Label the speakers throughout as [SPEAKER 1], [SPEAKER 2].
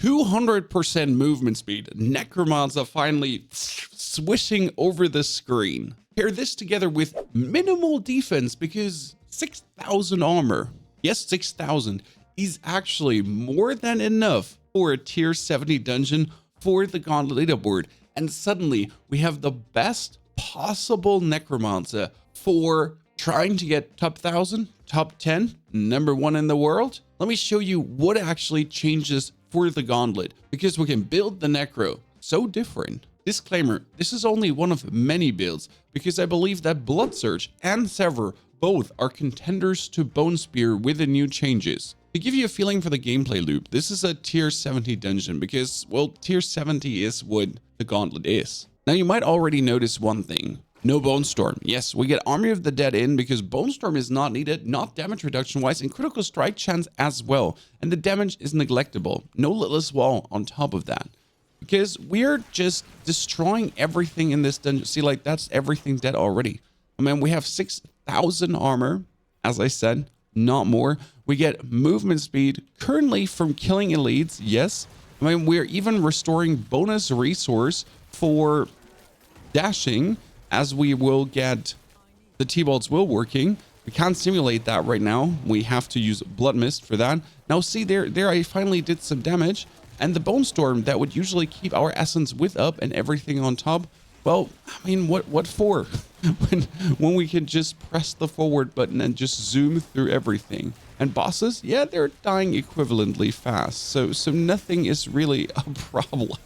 [SPEAKER 1] 200% movement speed. Necromancer finally swishing over the screen. Pair this together with minimal defense because 6,000 armor. Yes, 6,000 is actually more than enough for a tier 70 dungeon for the Gauntlet Leaderboard. And suddenly we have the best possible Necromancer for trying to get top 1,000, top 10, #1 in the world. Let me show you what actually changes for the Gauntlet, because we can build the Necro so different. Disclaimer, this is only one of many builds, because I believe that Blood Surge and Sever both are contenders to Bone Spear with the new changes. To give you a feeling for the gameplay loop, this is a tier 70 dungeon because, well, tier 70 is what the Gauntlet is. Now you might already notice one thing. No Bone Storm. Yes, we get Army of the Dead in because Bone Storm is not needed, not damage reduction wise, and critical strike chance as well. And the damage is neglectable. No Litless Wall on top of that. Because we're just destroying everything in this dungeon. See, like, that's everything dead already. I mean, we have 6,000 armor, as I said, not more. We get movement speed currently from killing elites. Yes. I mean, we're even restoring bonus resource for dashing, as we will get the T-Bolts will working. We can't simulate that right now. We have to use Blood Mist for that. Now see there I finally did some damage, and the Bone Storm that would usually keep our essence width up and everything on top. Well, I mean, what for? when we can just press the forward button and just zoom through everything. And bosses, yeah, they're dying equivalently fast. So nothing is really a problem.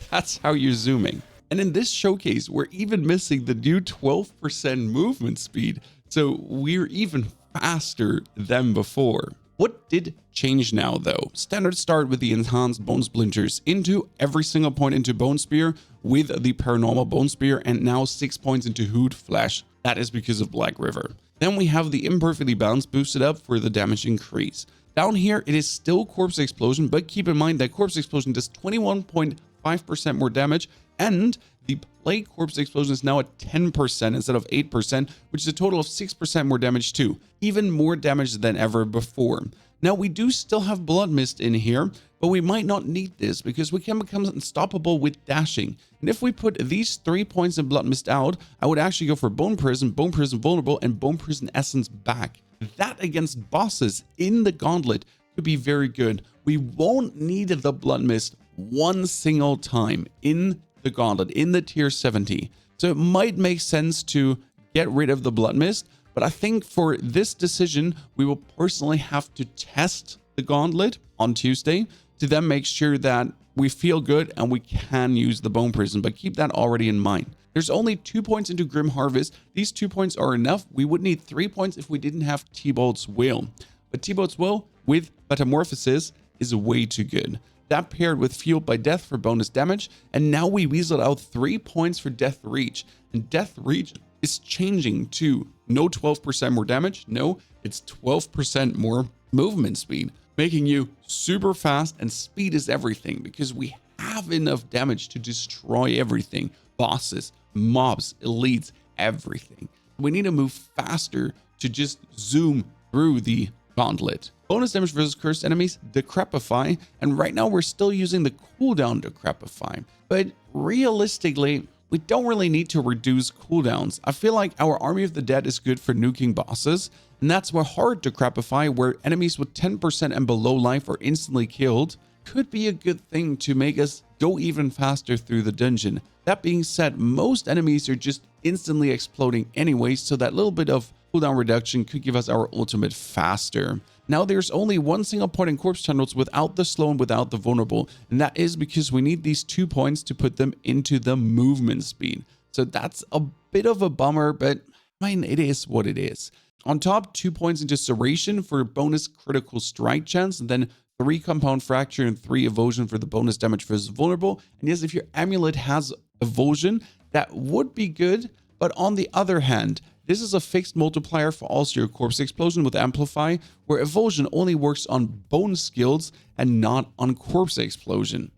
[SPEAKER 1] That's how you're zooming. And in this showcase, we're even missing the new 12% movement speed. So we're even faster than before. What did change now though? Standard start with the enhanced bone splinters into every single point into Bone Spear with the paranormal Bone Spear, and now 6 points into Hood Flash. That is because of Black River. Then we have the imperfectly balanced boosted up for the damage increase. Down here, it is still Corpse Explosion, but keep in mind that Corpse Explosion does 21.5% more damage, and the Plague Corpse Explosion is now at 10% instead of 8%, which is a total of 6% more damage too. Even more damage than ever before. Now we do still have Blood Mist in here, but we might not need this because we can become unstoppable with dashing. And if we put these 3 points in Blood Mist out, I would actually go for Bone Prison Vulnerable, and Bone Prison Essence back. That against bosses in the Gauntlet could be very good. We won't need the Blood Mist one single time in the Gauntlet, in the tier 70. So it might make sense to get rid of the Blood Mist, but I think for this decision, we will personally have to test the Gauntlet on Tuesday to then make sure that we feel good and we can use the Bone Prison, but keep that already in mind. There's only 2 points into Grim Harvest. These 2 points are enough. We would need 3 points if we didn't have T-Bolt's Will. But T-Bolt's Will with Metamorphosis is way too good. That paired with Fueled by Death for bonus damage, and now we weaseled out 3 points for Death Reach. And Death Reach is changing to no 12% more damage. No, it's 12% more movement speed, making you super fast, and speed is everything because we have enough damage to destroy everything. Bosses, mobs, elites, everything. We need to move faster to just zoom through the Gauntlet. Bonus damage versus cursed enemies, Decrepify, and right now we're still using the cooldown Decrepify, but realistically, we don't really need to reduce cooldowns. I feel like our Army of the Dead is good for nuking bosses, and that's where hard Decrepify, where enemies with 10% and below life are instantly killed, could be a good thing to make us go even faster through the dungeon. That being said, most enemies are just instantly exploding anyway, so that little bit of cooldown reduction could give us our ultimate faster. Now there's only one single point in corpse tunnels without the slow and without the vulnerable, and that is because we need these 2 points to put them into the movement speed. So that's a bit of a bummer, but I mean, it is what it is. On top, 2 points into Serration for bonus critical strike chance, and then 3 compound fracture and 3 evosion for the bonus damage versus vulnerable. And yes, if your amulet has evosion, that would be good, but on the other hand, this is a fixed multiplier for also your Corpse Explosion with Amplify, where Evosion only works on bone skills and not on Corpse Explosion.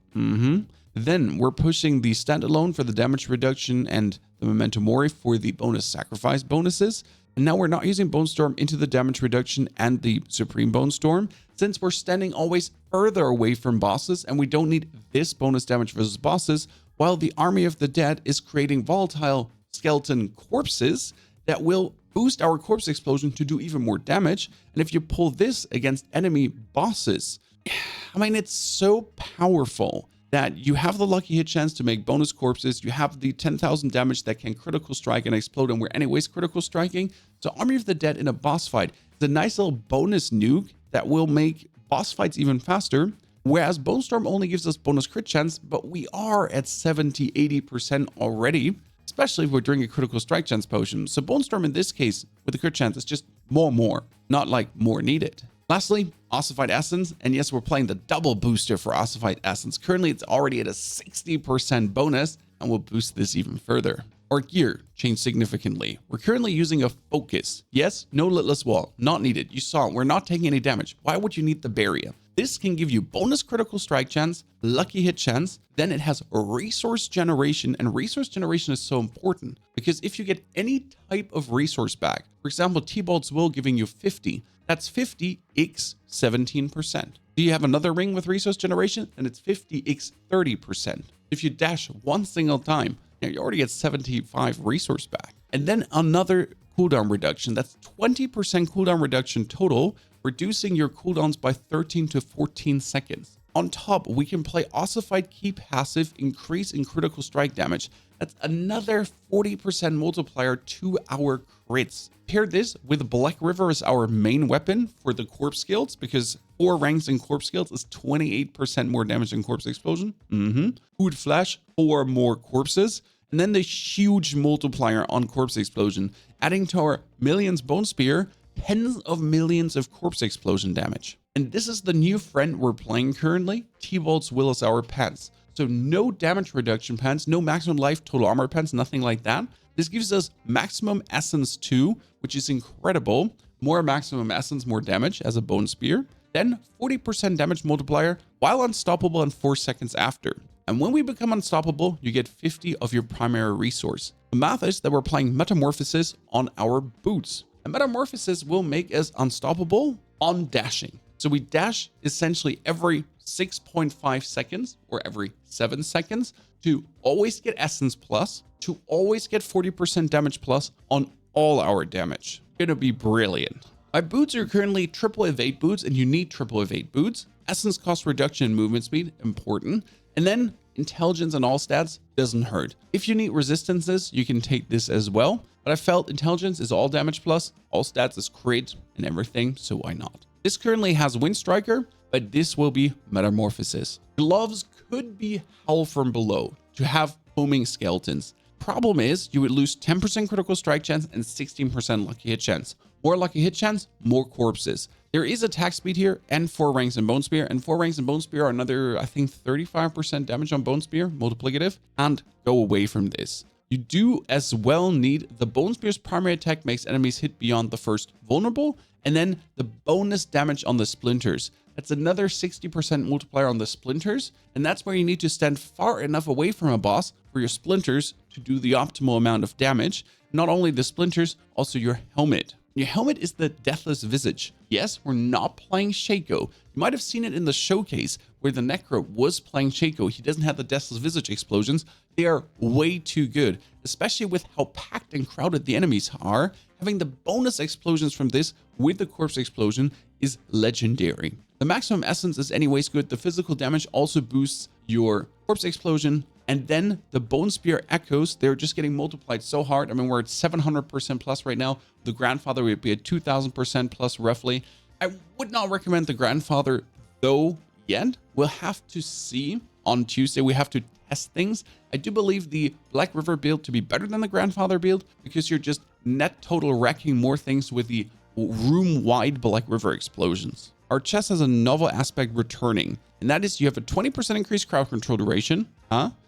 [SPEAKER 1] Then we're pushing the Standalone for the damage reduction and the Memento Mori for the bonus sacrifice bonuses. And now we're not using Bone Storm into the damage reduction and the Supreme Bone Storm, since we're standing always further away from bosses and we don't need this bonus damage versus bosses, while the Army of the Dead is creating volatile skeleton corpses that will boost our corpse explosion to do even more damage. And if you pull this against enemy bosses, I mean, it's so powerful that you have the lucky hit chance to make bonus corpses. You have the 10,000 damage that can critical strike and explode, and we're anyways critical striking. So Army of the Dead in a boss fight is a nice little bonus nuke that will make boss fights even faster. Whereas Bone Storm only gives us bonus crit chance, but we are at 70-80% already, especially if we're doing a critical strike chance potion. So Bone Storm in this case with the crit chance is just more, not like more needed. Lastly, Ossified Essence, and yes, we're playing the double booster for Ossified Essence. Currently, it's already at a 60% bonus, and we'll boost this even further. Our gear changed significantly. We're currently using a focus. Yes, no Litless Wall, not needed. You saw it, we're not taking any damage. Why would you need the barrier? This can give you bonus critical strike chance, lucky hit chance, then it has resource generation, and resource generation is so important because if you get any type of resource back, for example, T-Bolt's Will giving you 50, that's 50x 17%. Do you have another ring with resource generation? And it's 50x 30%. If you dash one single time, you already get 75 resource back. And then another cooldown reduction. That's 20% cooldown reduction total, reducing your cooldowns by 13 to 14 seconds. On top, we can play Ossified Key passive, increase in critical strike damage. That's another 40% multiplier to our crits. Pair this with Black River as our main weapon for the corpse skills, because 4 ranks in corpse skills is 28% more damage than corpse explosion. Hood Flash, 4 more corpses. And then the huge multiplier on corpse explosion, adding to our millions bone spear, tens of millions of corpse explosion damage. And this is the new friend we're playing currently, T-Bolt's Will is our pants. So no damage reduction pants, no maximum life total armor pants, nothing like that. This gives us maximum essence 2, which is incredible. More maximum essence, more damage as a bone spear. Then 40% damage multiplier while unstoppable in 4 seconds after. And when we become unstoppable, you get 50 of your primary resource. The math is that we're playing Metamorphosis on our boots. And Metamorphosis will make us unstoppable on dashing. So we dash essentially every 6.5 seconds or every 7 seconds to always get Essence Plus, to always get 40% damage plus on all our damage. Gonna be brilliant. My boots are currently triple evade boots, and you need triple evade boots. Essence cost reduction and movement speed, important. And then intelligence and all stats doesn't hurt. If you need resistances, you can take this as well. But I felt intelligence is all damage plus, all stats is crit and everything, so why not? This currently has Wind Striker, but this will be Metamorphosis. Gloves could be Howl from Below to have homing skeletons. Problem is, you would lose 10% critical strike chance and 16% lucky hit chance. More lucky hit chance, more corpses. There is attack speed here and 4 ranks in Bone Spear, and 4 ranks in Bone Spear are another, I think, 35% damage on Bone Spear, multiplicative, and go away from this. You do as well need the Bone Spear's primary attack makes enemies hit beyond the first vulnerable, and then the bonus damage on the splinters. That's another 60% multiplier on the splinters, and that's where you need to stand far enough away from a boss for your splinters to do the optimal amount of damage. Not only the splinters, also your helmet. Your helmet is the Deathless Visage. Yes, we're not playing Shaco. You might have seen it in the showcase where the Necro was playing Shaco. He doesn't have the Deathless Visage explosions. They are way too good, especially with how packed and crowded the enemies are. Having the bonus explosions from this with the corpse explosion is legendary. The maximum essence is anyways good. The physical damage also boosts your corpse explosion. And then the Bone Spear echoes, they're just getting multiplied so hard. I mean, we're at 700% plus right now. The Grandfather would be at 2000% plus roughly. I would not recommend the Grandfather though yet. We'll have to see on Tuesday. We have to test things. I do believe the Black River build to be better than the Grandfather build because you're just net total wrecking more things with the room-wide Black River explosions. Our chest has a novel aspect returning, and that is you have a 20% increased crowd control duration,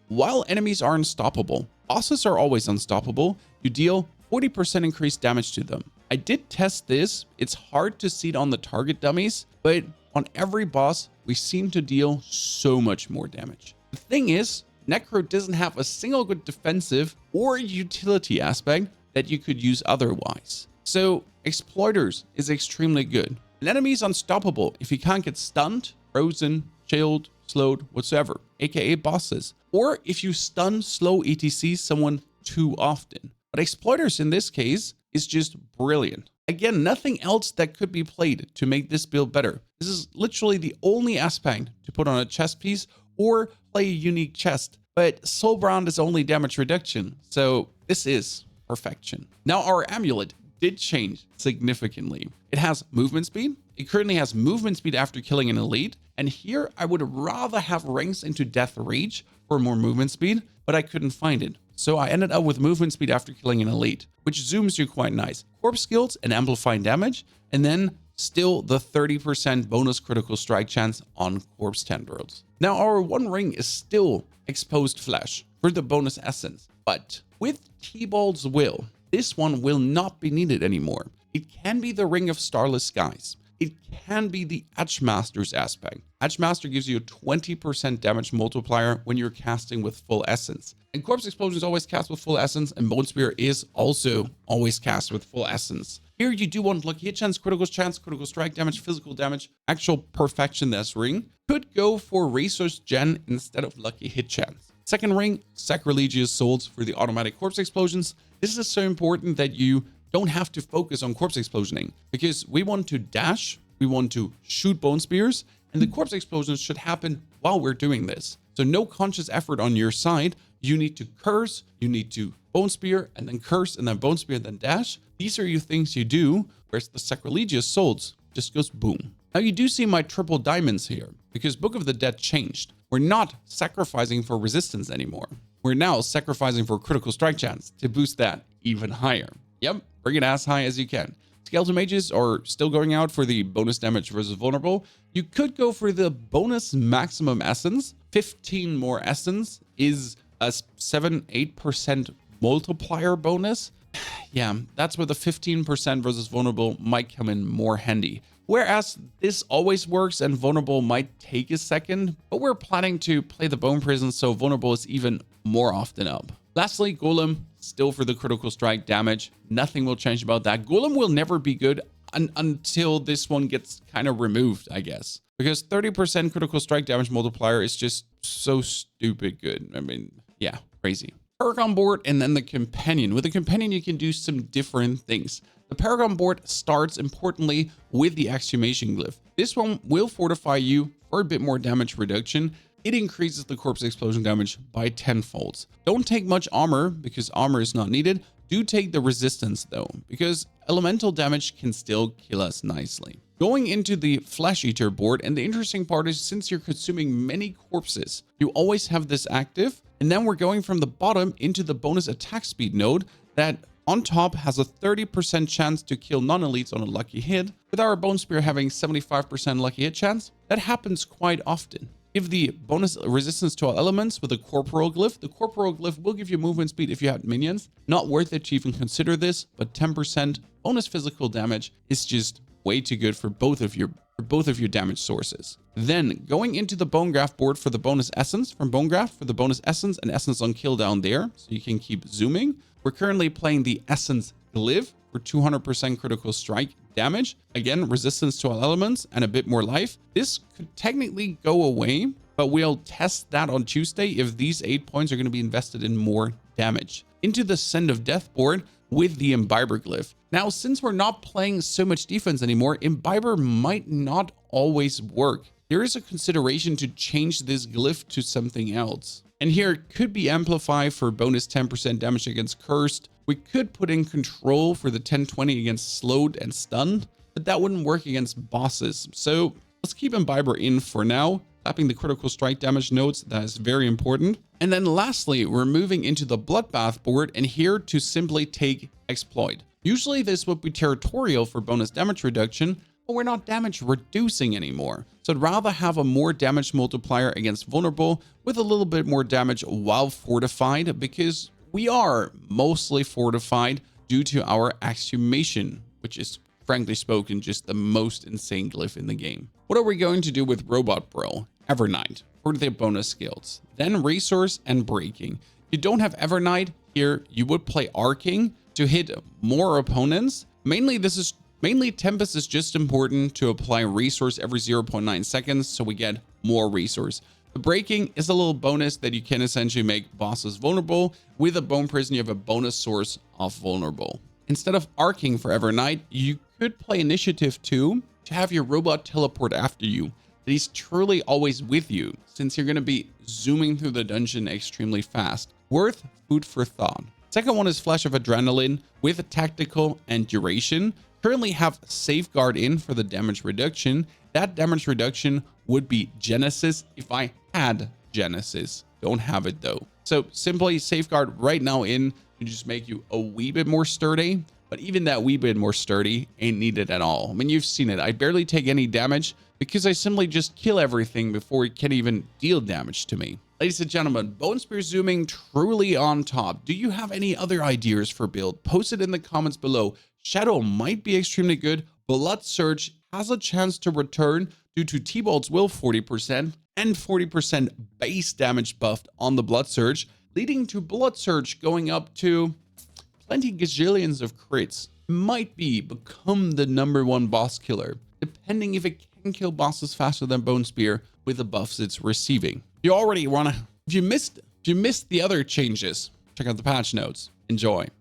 [SPEAKER 1] while enemies are unstoppable. Bosses are always unstoppable. You deal 40% increased damage to them. I did test this. It's hard to see it on the target dummies, but on every boss, we seem to deal so much more damage. The thing is, Necro doesn't have a single good defensive or utility aspect that you could use otherwise. So Exploiters is extremely good. An enemy is unstoppable if he can't get stunned, frozen, chilled, slowed, whatsoever, aka bosses, or if you stun, slow, etc someone too often. But Exploiters in this case is just brilliant. Again, nothing else that could be played to make this build better. This is literally the only aspect to put on a chest piece or play a unique chest. But Soulbrand is only damage reduction, so this is perfection. Now our amulet did change significantly. It has movement speed. It currently has movement speed after killing an elite. And here I would rather have ranks into Death Rage for more movement speed, but I couldn't find it. So I ended up with movement speed after killing an elite, which zooms you quite nice. Corpse skills and amplifying damage, and then still the 30% bonus critical strike chance on corpse tendrils. Now our one ring is still exposed flesh for the bonus essence, but with T-Ball's will, this one will not be needed anymore. It can be the Ring of Starless Skies. It can be the Edgemaster's aspect. Edgemaster gives you a 20% damage multiplier when you're casting with full essence. And Corpse Explosion is always cast with full essence, and Bone Spear is also always cast with full essence. Here you do want lucky hit chance, critical strike damage, physical damage, actual perfection. This ring could go for resource gen instead of lucky hit chance. Second ring, Sacrilegious Souls for the automatic corpse explosions. This is so important that you don't have to focus on corpse explosioning, because we want to dash, we want to shoot bone spears, and the corpse explosions should happen while we're doing this. So no conscious effort on your side. You need to curse, you need to bone spear, and then curse, and then bone spear, and then dash. These are your things you do, whereas the Sacrilegious Souls just goes boom. Now you do see my triple diamonds here, because Book of the Dead changed. We're not sacrificing for resistance anymore. We're now sacrificing for critical strike chance to boost that even higher. Yep, bring it as high as you can. Skeleton Mages are still going out for the bonus damage versus vulnerable. You could go for the bonus maximum essence. 15 more essence is a 7-8% multiplier bonus. Yeah, that's where the 15% versus vulnerable might come in more handy. Whereas this always works and vulnerable might take a second, but we're planning to play the Bone Prison, so vulnerable is even more often up. Lastly, Golem, still for the critical strike damage. Nothing will change about that. Golem will never be good until this one gets kind of removed, I guess. Because 30% critical strike damage multiplier is just so stupid good. I mean, yeah, crazy. Paragon board and then the companion. With the companion, you can do some different things. The Paragon board starts importantly with the exhumation glyph. This one will fortify you for a bit more damage reduction. It increases the corpse explosion damage by 10-folds. Don't take much armor because armor is not needed. Do take the resistance though, because elemental damage can still kill us nicely. Going into the Flesh Eater board, and the interesting part is since you're consuming many corpses, you always have this active. And then we're going from the bottom into the bonus attack speed node that on top has a 30% chance to kill non-elites on a lucky hit, with our Bone Spear having 75% lucky hit chance. That happens quite often. Give the bonus resistance to all elements with a corporal glyph. The corporal glyph will give you movement speed if you have minions. Not worth it to even consider this, but 10% bonus physical damage is just way too good for both of your damage sources. Then going into the Bone Graft board for the bonus essence from Bone Graft for the bonus essence and essence on kill down there, so you can keep zooming. We're currently playing the essence glyph for 200% critical strike damage. Again, resistance to all elements and a bit more life. This could technically go away, but we'll test that on Tuesday if these 8 points are going to be invested in more damage. Into the Send of Death board with the Imbiber glyph. Now, since we're not playing so much defense anymore, Imbiber might not always work. There is a consideration to change this glyph to something else. And here it could be Amplify for bonus 10% damage against Cursed. We could put in Control for the 10-20 against Slowed and Stunned, but that wouldn't work against bosses. So let's keep Imbiber in for now. Tapping the critical strike damage nodes, that is very important. And then lastly, we're moving into the Bloodbath board, and here to simply take Exploit. Usually this would be territorial for bonus damage reduction, but we're not damage reducing anymore. So I'd rather have a more damage multiplier against vulnerable with a little bit more damage while fortified, because we are mostly fortified due to our exhumation, which is frankly spoken just the most insane glyph in the game. What are we going to do with Robot Bro? Evernight for the bonus skills, then Resource and Breaking. If you don't have Evernight, here you would play Arcing to hit more opponents Mainly Tempest is just important to apply resource every 0.9 seconds, so we get more resource. The breaking is a little bonus that you can essentially make bosses vulnerable. With a Bone Prison, you have a bonus source of vulnerable. Instead of arcing for Evernight, you could play Initiative 2 to have your robot teleport after you. That he's truly always with you, since you're going to be zooming through the dungeon extremely fast. Worth food for thought. Second one is Flash of Adrenaline with tactical and duration. Currently have Safeguard in for the damage reduction. That damage reduction would be Genesis if I had Genesis. Don't have it though. So simply Safeguard right now in to just make you a wee bit more sturdy. But even that wee bit more sturdy ain't needed at all. I mean, you've seen it. I barely take any damage because I simply just kill everything before it can even deal damage to me. Ladies and gentlemen, Bone Spear zooming truly on top. Do you have any other ideas for build? Post it in the comments below. Shadow might be extremely good. Blood Surge has a chance to return due to T-Bolt's will 40% and 40% base damage buffed on the Blood Surge, leading to Blood Surge going up to plenty gazillions of crits. Might become the #1 boss killer, depending if it can kill bosses faster than Bone Spear with the buffs it's receiving. If you missed the other changes, check out the patch notes. Enjoy.